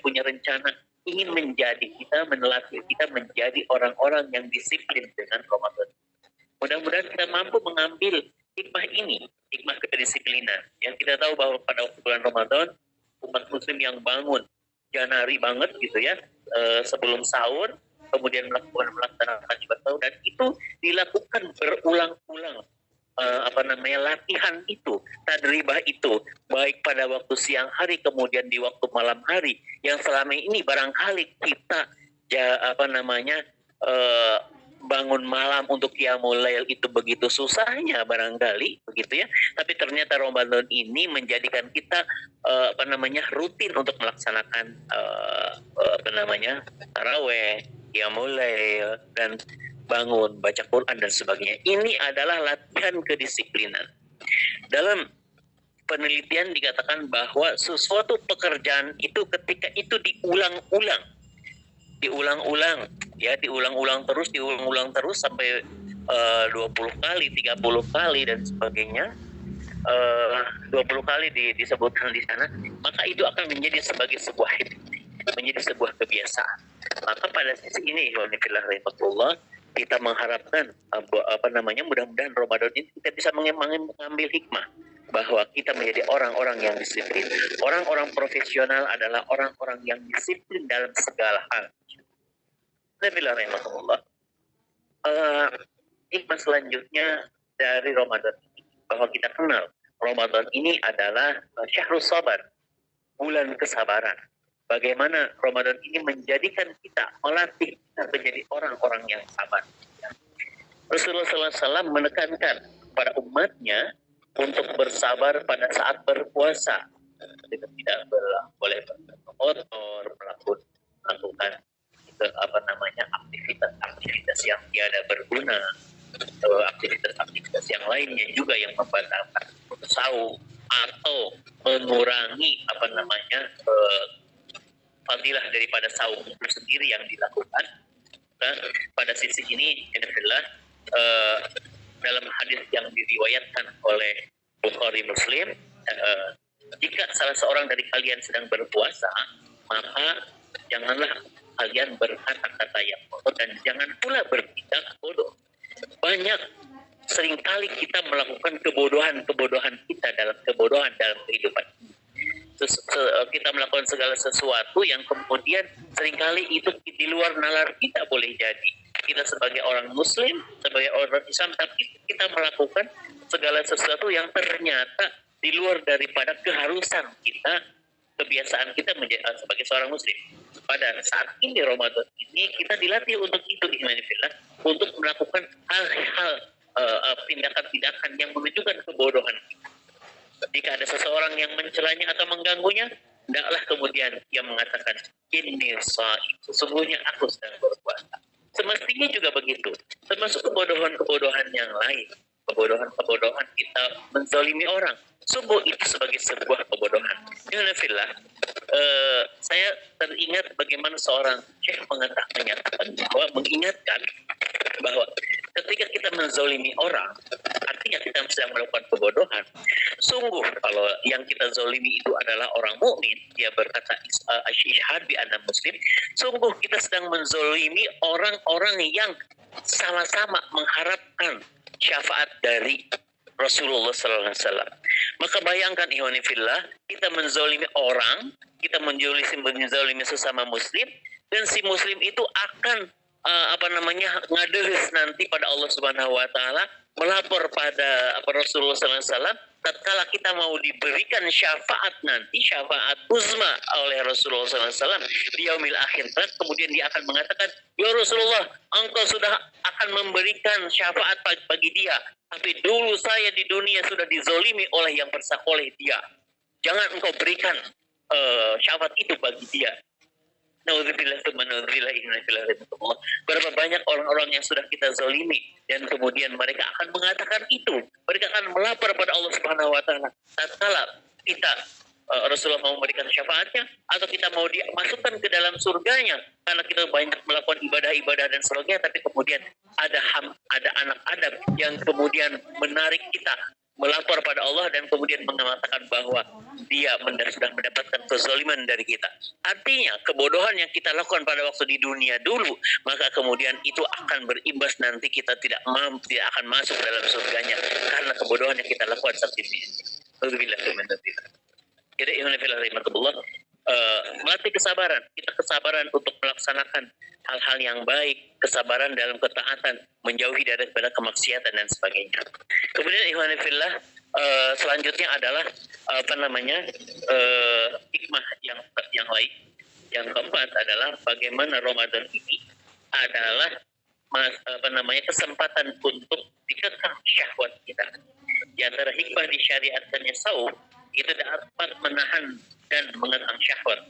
punya rencana ingin melatih kita menjadi orang-orang yang disiplin dengan Ramadan. Mudah-mudahan kita mampu mengambil hikmah ini, hikmah kedisiplinan. Yang kita tahu bahwa pada bulan Ramadan, umat muslim yang bangun janari banget gitu ya, sebelum sahur, kemudian melaksanakan ibadah sahur, dan itu dilakukan berulang-ulang. Latihan itu, tadribah itu, baik pada waktu siang hari kemudian di waktu malam hari, yang selama ini barangkali kita bangun malam untuk qiyamul lail itu begitu susahnya barangkali begitu ya, tapi ternyata Ramadan ini menjadikan kita rutin untuk melaksanakan taraweh, qiyamul lail, dan bangun, baca Quran dan sebagainya. Ini adalah latihan kedisiplinan. Dalam penelitian dikatakan bahwa sesuatu pekerjaan itu ketika itu diulang-ulang terus sampai 20 kali, 30 kali dan sebagainya. 20 kali disebutkan di sana, maka itu akan menjadi sebagai sebuah habit, menjadi sebuah kebiasaan. Maka pada sisi ini, kita mengharapkan mudah-mudahan Ramadan ini kita bisa mengambil hikmah bahwa kita menjadi orang-orang yang disiplin. Orang-orang profesional adalah orang-orang yang disiplin dalam segala hal. Hikmah selanjutnya dari Ramadan ini, bahwa kita kenal Ramadan ini adalah syahrus sabar, bulan kesabaran. Bagaimana Ramadan ini menjadikan kita, melatih kita menjadi orang-orang yang sabar. Rasulullah SAW menekankan kepada umatnya untuk bersabar pada saat berpuasa. Kita tidak boleh berkotor, melakukan aktivitas yang tiada berguna, aktivitas yang lainnya juga yang membatalkan saum atau mengurangi fadilah daripada saum itu sendiri yang dilakukan. Nah, pada sisi ini, dalam hadis yang diriwayatkan oleh Bukhari Muslim, jika salah seorang dari kalian sedang berpuasa, maka janganlah kalian berkata-kata yang bodoh dan jangan pula bertindak bodoh. Seringkali kita melakukan kebodohan kita dalam kehidupan. Kita melakukan segala sesuatu yang kemudian seringkali itu di luar nalar kita boleh jadi. Kita sebagai orang Muslim, sebagai orang Islam, tapi kita melakukan segala sesuatu yang ternyata di luar daripada keharusan kita, kebiasaan kita sebagai seorang Muslim. Pada saat ini Ramadan ini kita dilatih untuk itu, untuk melakukan hal-hal tindakan-tindakan yang menunjukkan kebodohan kita. Jika ada seseorang yang mencelanya atau mengganggunya, hendaklah kemudian dia mengatakan, inni shaim, sesungguhnya aku sedang berpuasa. Semestinya juga begitu. Termasuk kebodohan-kebodohan yang lain. Kebodohan kita menzalimi orang. Sungguh itu sebagai sebuah kebodohan. Saya teringat bagaimana seorang syekh mengingatkan bahwa ketika kita menzalimi orang, artinya kita sedang melakukan kebodohan. Sungguh kalau yang kita zalimi itu adalah orang mukmin, dia berkata asyhadu bi anna muslim, sungguh kita sedang menzalimi orang-orang yang sama-sama mengharapkan syafaat dari Rasulullah SAW. Maka bayangkan ihwanifillah, kita menzalimi orang, kita menzalimi sesama muslim, dan si muslim itu akan ngadehes nanti pada Allah Subhanahu wa taala, melapor pada Rasulullah SAW tatkala kita mau diberikan syafaat nanti, syafaat uzma oleh Rasulullah SAW di yaumil akhir. Kemudian dia akan mengatakan, ya Rasulullah, engkau sudah akan memberikan syafaat bagi dia, tapi dulu saya di dunia sudah dizolimi oleh yang bersalah oleh dia. Jangan engkau berikan syafaat itu bagi dia. Berapa banyak orang-orang yang sudah kita zalimi dan kemudian mereka akan mengatakan itu, mereka akan melapor pada Allah Subhanahu wa taala tatkala kita Rasulullah mau memberikan syafaatnya atau kita mau dimasukkan ke dalam surganya karena kita banyak melakukan ibadah-ibadah dan sebagainya, tapi kemudian ada anak Adam yang kemudian menarik kita melapor pada Allah dan kemudian mengatakan bahwa dia sudah mendapatkan kezaliman dari kita. Artinya kebodohan yang kita lakukan pada waktu di dunia dulu, maka kemudian itu akan berimbas nanti kita tidak akan masuk dalam surganya karena kebodohan yang kita lakukan saat ini. Alhamdulillah. Jadi melatih kesabaran. Kita kesabaran untuk melaksanakan hal-hal yang baik, kesabaran dalam ketaatan, menjauhi daripada kemaksiatan dan sebagainya. Kemudian ikhwanifillah, selanjutnya adalah hikmah yang lain. Yang keempat adalah bagaimana Ramadan ini adalah kesempatan untuk dikekang syahwat kita. Di antara hikmah disyariatkannya saum itu dapat menahan dan mengekang syahwat.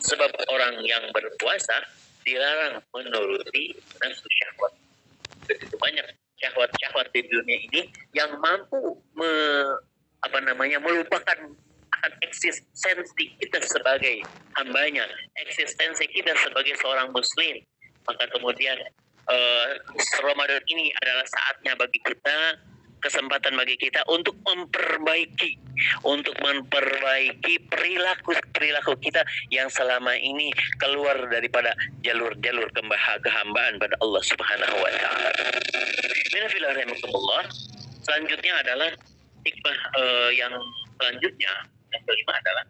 Sebab orang yang berpuasa dilarang menuruti nafsu syahwat. Begitu banyak syahwat-syahwat di dunia ini yang mampu melupakan akan eksistensi kita sebagai hambanya, eksistensi kita sebagai seorang muslim. Maka kemudian Ramadan ini adalah saatnya bagi kita, kesempatan bagi kita untuk memperbaiki perilaku kita yang selama ini keluar daripada jalur kehambaan pada Allah Subhanahu wa taala. Selanjutnya adalah hikmah yang selanjutnya, yang kelima adalah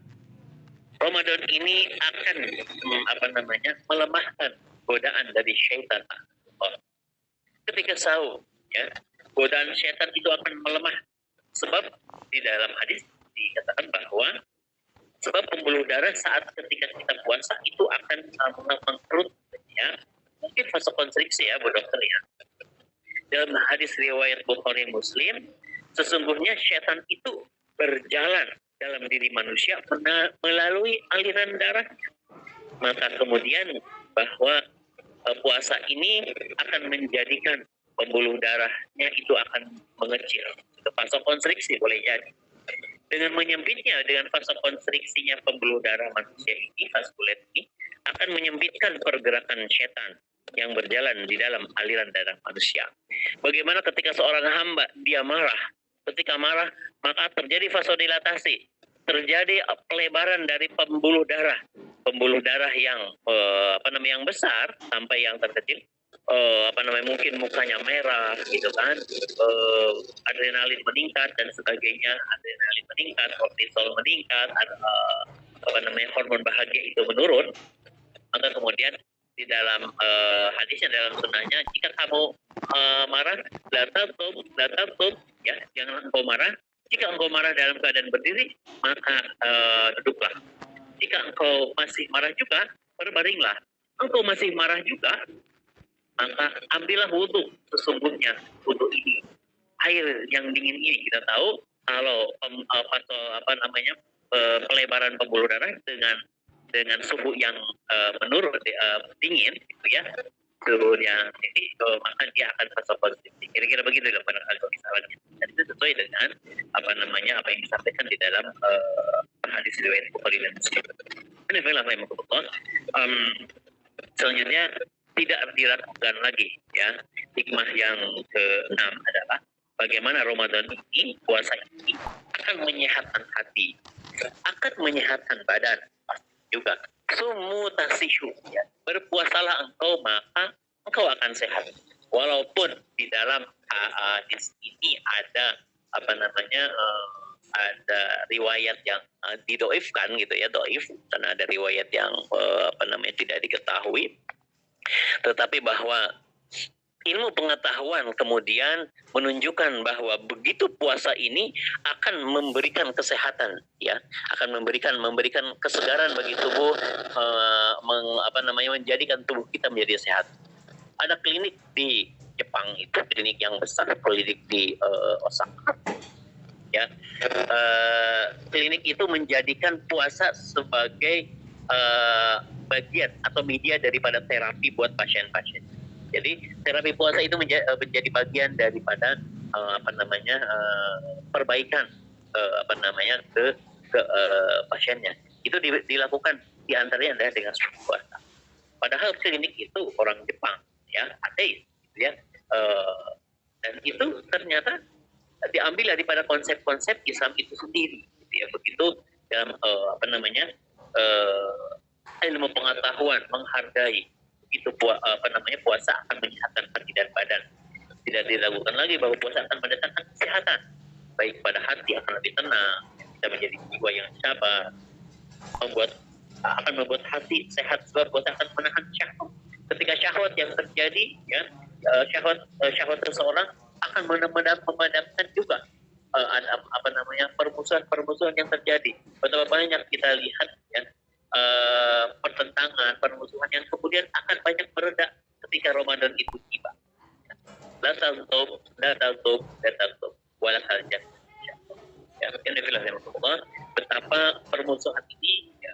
Ramadan ini akan melemahkan godaan dari syaitan. Ketika sahur, ya, godaan syaitan itu akan melemah. Sebab di dalam hadis dikatakan bahwa sebab pembuluh darah saat ketika kita puasa itu akan mengkerut, ya. Mungkin fase konstriksi ya, Bu Dokter ya. Dalam hadis riwayat Bukhari Muslim, sesungguhnya syaitan itu berjalan dalam diri manusia melalui aliran darah. Maka kemudian bahwa puasa ini akan menjadikan pembuluh darahnya itu akan mengecil. Fase konstriksi boleh jadi. Dengan menyempitnya, dengan fase konstriksinya pembuluh darah manusia ini, vaskulet ini, akan menyempitkan pergerakan setan yang berjalan di dalam aliran darah manusia. Bagaimana ketika seorang hamba, dia marah. Ketika marah, maka terjadi vasodilatasi. Terjadi pelebaran dari pembuluh darah yang yang besar sampai yang terkecil, mungkin mukanya merah gitu kan, adrenalin meningkat dan sebagainya, kortisol meningkat, hormon bahagia itu menurun. Maka kemudian di dalam hadisnya, dalam sunnahnya, jika kamu marah, la tabtub, ya, jangan engkau marah. Jika engkau marah dalam keadaan berdiri, maka duduklah. Jika engkau masih marah juga, berbaringlah. Engkau masih marah juga, maka ambillah wudhu. Sesungguhnya wudhu ini, air yang dingin ini, kita tahu kalau pelebaran pembuluh darah dengan suhu yang menurun, dingin, gitu ya, suhunya ini, maka dia akan fase positif. Kira-kira begitu lah barangkali misalnya. Dan itu sesuai dengan apa yang disampaikan di dalam hadis riwayat Bukhari dan Muslim. Selanjutnya tidak diragukan lagi, ya. Hikmah yang ke-6 adalah bagaimana Ramadan ini, puasa ini akan menyehatkan hati, akan menyehatkan badan juga. Sumu tasihu, ya. Berpuasalah engkau, maka engkau akan sehat. Walaupun di dalam hadis ini ada ada riwayat yang didoifkan gitu ya, doif, karena ada riwayat yang tidak diketahui. Tetapi bahwa ilmu pengetahuan kemudian menunjukkan bahwa begitu puasa ini akan memberikan kesehatan, ya, akan memberikan kesegaran bagi tubuh, menjadikan tubuh kita menjadi sehat. Ada klinik di Jepang, itu klinik yang besar, klinik di Osaka, ya. Klinik itu menjadikan puasa sebagai bagian atau media daripada terapi buat pasien-pasien. Jadi terapi puasa itu menjadi bagian daripada perbaikan ke pasiennya. Itu dilakukan diantaranya adalah dengan puasa. Padahal klinik itu orang Jepang, ya, ateis, gitu ya. Dan itu ternyata diambil daripada konsep-konsep Islam itu sendiri, gitu ya. Begitu dalam ilmu pengetahuan menghargai itu puasa akan menyehatkan hati dan badan. Tidak diragukan lagi bahwa puasa akan mendatangkan kesehatan, baik pada hati akan lebih tenang, kita menjadi jiwa yang sabar, akan membuat hati sehat sebab puasa akan menahan syahwat. Ketika syahwat yang terjadi, ya, syahwat seseorang akan memadamkan juga permusuhan yang terjadi. Betapa banyak kita lihat, ya, pertentangan, permusuhan yang kemudian akan banyak mereda ketika Ramadan itu tiba. La taghdab, wala harjat. Ya, betapa permusuhan ini, ya,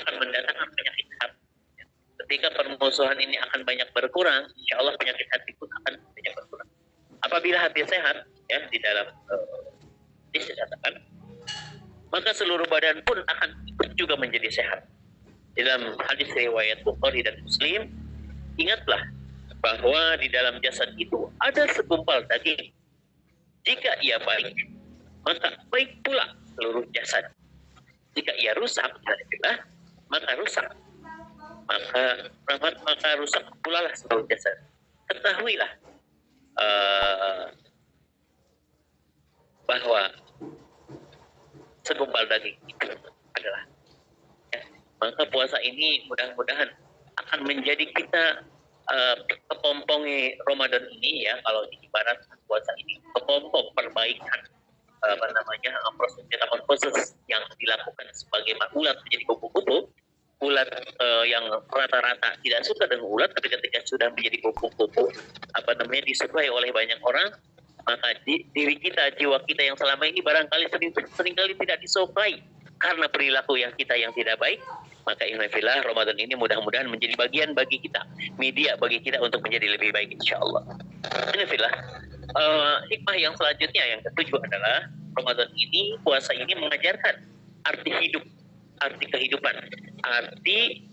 akan mendatangkan penyakit hati. Ya. Ketika permusuhan ini akan banyak berkurang, insya Allah penyakit hati pun akan banyak berkurang. Apabila hati sehat, ya, di dalam disediakan, maka seluruh badan pun akan ikut juga menjadi sehat. Di dalam hadis riwayat Bukhari dan Muslim, ingatlah bahwa di dalam jasad itu ada segumpal daging. Jika ia baik, maka baik pula seluruh jasad. Jika ia rusak, maka rusak. Maka rusak pula lah seluruh jasad. Ketahuilah bahwa segumpal daging itu adalah, ya, maka puasa ini mudah-mudahan akan menjadi kita kepompongi Ramadan ini, ya, kalau ibarat puasa ini kepompong perbaikan proses yang dilakukan sebagai ulat menjadi kupu-kupu. Ulat yang rata-rata tidak suka dengan ulat, tapi ketika sudah menjadi kupu-kupu disukai oleh banyak orang, maka diri kita, jiwa kita yang selama ini barangkali seringkali tidak disukai karena perilaku yang kita yang tidak baik. Maka insyaallah Ramadan ini mudah-mudahan menjadi bagian bagi kita, media bagi kita untuk menjadi lebih baik insyaallah. Insyaallah hikmah yang selanjutnya yang ketujuh adalah Ramadan ini, puasa ini mengajarkan arti hidup, arti kehidupan, arti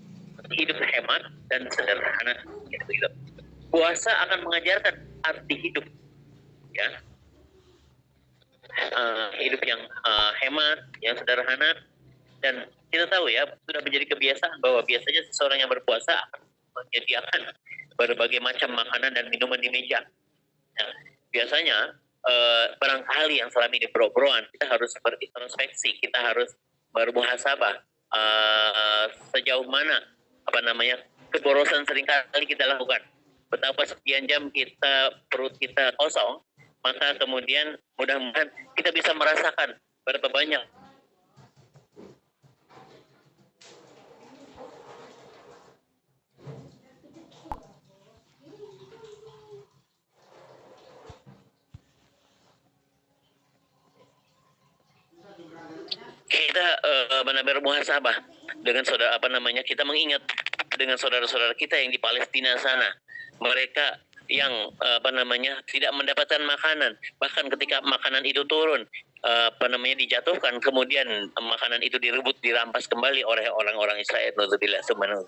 hidup hemat dan sederhana. Puasa akan mengajarkan arti hidup, ya, hidup yang hemat, yang sederhana. Dan kita tahu, ya, sudah menjadi kebiasaan bahwa biasanya seseorang yang berpuasa akan menyediakan berbagai macam makanan dan minuman di meja. Nah, biasanya barangkali yang selama ini berobrolan, kita harus berintrospeksi, kita harus bermuhasabah sejauh mana keborosan seringkali kita lakukan. Betapa sekian jam perut kita kosong, maka kemudian mudah-mudahan kita bisa merasakan berapa banyak kita bermuhasabah dengan kita mengingat dengan saudara-saudara kita yang di Palestina sana, mereka yang tidak mendapatkan makanan, bahkan ketika makanan itu turun dijatuhkan, kemudian makanan itu direbut, dirampas kembali oleh orang-orang Israel. Nauzubillah, subhanallah.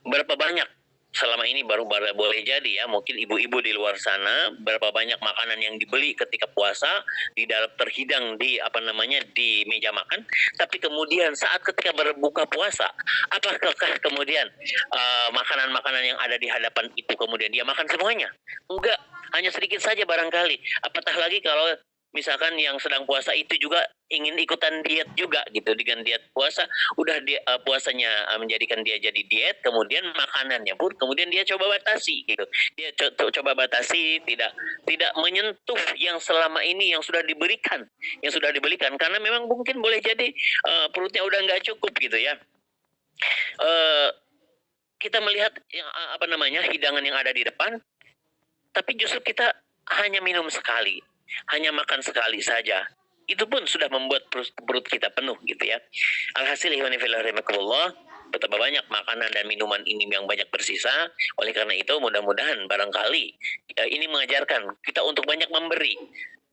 Berapa banyak selama ini baru boleh jadi, ya, mungkin ibu-ibu di luar sana, berapa banyak makanan yang dibeli ketika puasa di dalam terhidang di di meja makan, tapi kemudian saat ketika berbuka puasa, apakah kemudian makanan-makanan yang ada di hadapan itu kemudian dia makan semuanya? Enggak, hanya sedikit saja barangkali. Apatah lagi kalau misalkan yang sedang puasa itu juga ingin ikutan diet juga gitu, dengan diet puasa, udah puasanya menjadikan dia jadi diet, kemudian makanannya pun kemudian dia coba batasi gitu. Dia coba batasi, tidak menyentuh yang selama ini yang sudah diberikan, karena memang mungkin boleh jadi perutnya udah nggak cukup gitu, ya. Kita melihat hidangan yang ada di depan, tapi justru kita hanya minum sekali, hanya makan sekali saja, itu pun sudah membuat perut kita penuh gitu, ya. Alhasil betapa banyak makanan dan minuman ini yang banyak bersisa. Oleh karena itu mudah-mudahan barangkali ini mengajarkan kita untuk banyak memberi.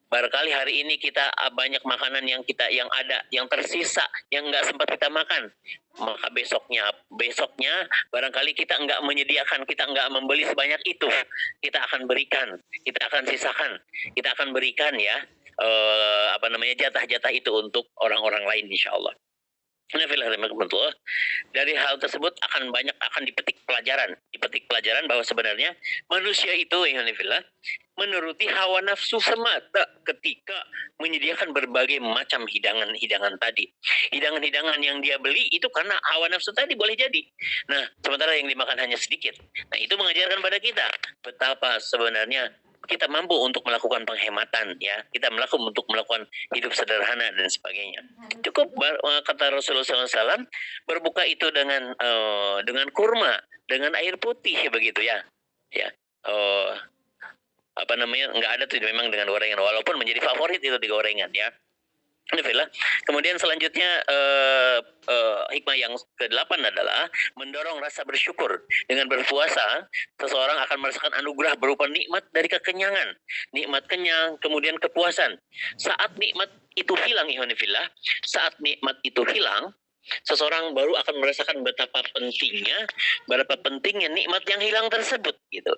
Barangkali hari ini kita banyak makanan yang ada, yang tersisa, yang nggak sempat kita makan. Maka besoknya barangkali kita nggak menyediakan, kita nggak membeli sebanyak itu. Kita akan berikan, kita akan sisakan, kita akan berikan ya jatah-jatah itu untuk orang-orang lain insya Allah. Dari hal tersebut akan dipetik pelajaran bahwa sebenarnya manusia itu menuruti hawa nafsu semata ketika menyediakan berbagai macam hidangan-hidangan tadi. Hidangan-hidangan yang dia beli itu karena hawa nafsu tadi boleh jadi. Nah, sementara yang dimakan hanya sedikit. Nah, itu mengajarkan pada kita betapa sebenarnya kita mampu untuk melakukan penghematan ya, kita untuk melakukan hidup sederhana dan sebagainya. Cukup kata Rasulullah SAW, berbuka itu dengan kurma, dengan air putih begitu ya, ya. Nggak ada tuh memang dengan gorengan, walaupun menjadi favorit itu di gorengan ya. Kemudian selanjutnya hikmah yang ke-8 adalah mendorong rasa bersyukur. Dengan berpuasa, seseorang akan merasakan anugerah berupa nikmat dari kekenyangan, nikmat kenyang, kemudian kepuasan. Saat nikmat itu hilang, saat nikmat itu hilang, seseorang baru akan merasakan betapa pentingnya nikmat yang hilang tersebut gitu.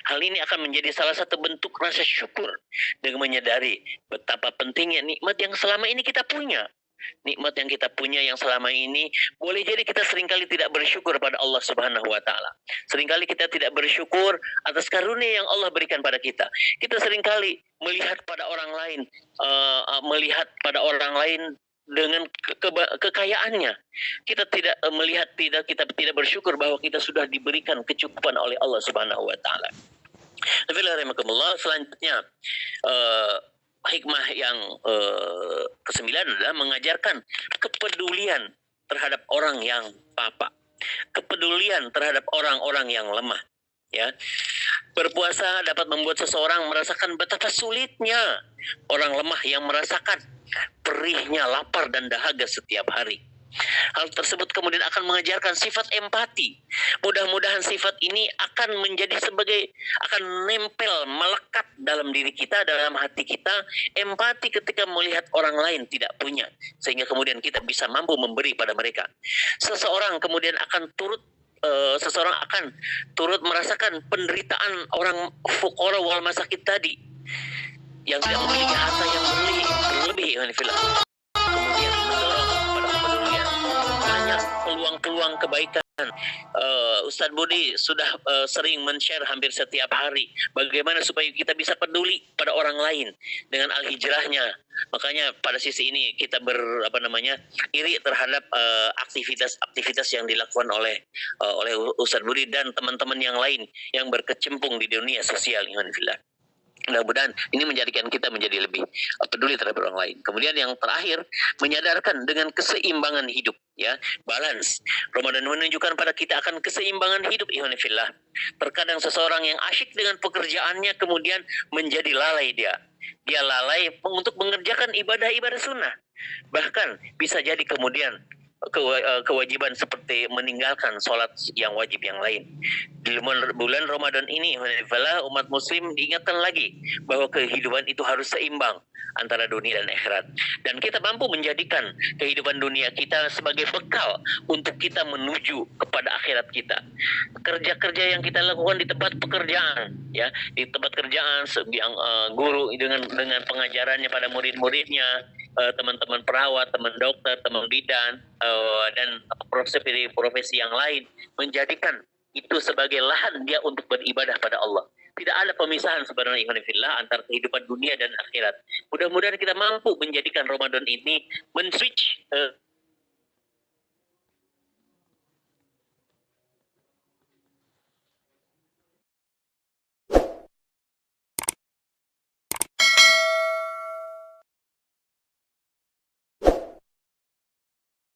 Hal ini akan menjadi salah satu bentuk rasa syukur dengan menyadari betapa pentingnya nikmat yang selama ini kita punya. Nikmat yang kita punya yang selama ini, boleh jadi kita seringkali tidak bersyukur pada Allah Subhanahu wa Ta'ala. Seringkali kita tidak bersyukur atas karunia yang Allah berikan pada kita. Kita seringkali melihat pada orang lain dengan kekayaannya. Kita tidak kita tidak bersyukur bahwa kita sudah diberikan kecukupan oleh Allah Subhanahu wa Ta'ala. Selanjutnya hikmah yang ke-9 adalah mengajarkan kepedulian terhadap orang yang papa, kepedulian terhadap orang-orang yang lemah. Ya, berpuasa dapat membuat seseorang merasakan betapa sulitnya orang lemah yang merasakan perihnya lapar dan dahaga setiap hari. Hal tersebut kemudian akan mengajarkan sifat empati. Mudah-mudahan sifat ini akan nempel, melekat dalam diri kita, dalam hati kita, empati ketika melihat orang lain tidak punya, sehingga kemudian kita bisa mampu memberi pada mereka. Seseorang akan turut merasakan penderitaan orang fuqara wal masakin tadi yang tidak memiliki harta yang berlebih. Kemudian mendorong pada kepedulian, banyak peluang kebaikan. Ustadz Budi sudah sering men-share hampir setiap hari bagaimana supaya kita bisa peduli pada orang lain dengan al-hijrahnya. Makanya pada sisi ini kita iri terhadap aktivitas yang dilakukan oleh Ustadz Budi dan teman-teman yang lain yang berkecimpung di dunia sosial. Mudah-mudahan ini menjadikan kita menjadi lebih peduli terhadap orang lain. Kemudian yang terakhir, menyadarkan dengan keseimbangan hidup, ya, balance. Ramadan menunjukkan pada kita akan keseimbangan hidup, ikhwanifillah. Terkadang seseorang yang asyik dengan pekerjaannya kemudian menjadi lalai dia lalai untuk mengerjakan ibadah-ibadah sunnah. Bahkan bisa jadi kemudian kewajiban seperti meninggalkan sholat yang wajib yang lain. Di bulan Ramadan ini, umat muslim diingatkan lagi bahwa kehidupan itu harus seimbang antara dunia dan akhirat. Dan kita mampu menjadikan kehidupan dunia kita sebagai bekal untuk kita menuju kepada akhirat kita. Kerja-kerja yang kita lakukan di tempat pekerjaan, ya, di tempat kerjaan yang guru dengan pengajarannya pada murid-muridnya, teman-teman perawat, teman dokter, teman bidan, dan profesi yang lain, menjadikan itu sebagai lahan dia untuk beribadah pada Allah. Tidak ada pemisahan sebenarnya antara kehidupan dunia dan akhirat. Mudah-mudahan kita mampu menjadikan Ramadan ini men-switch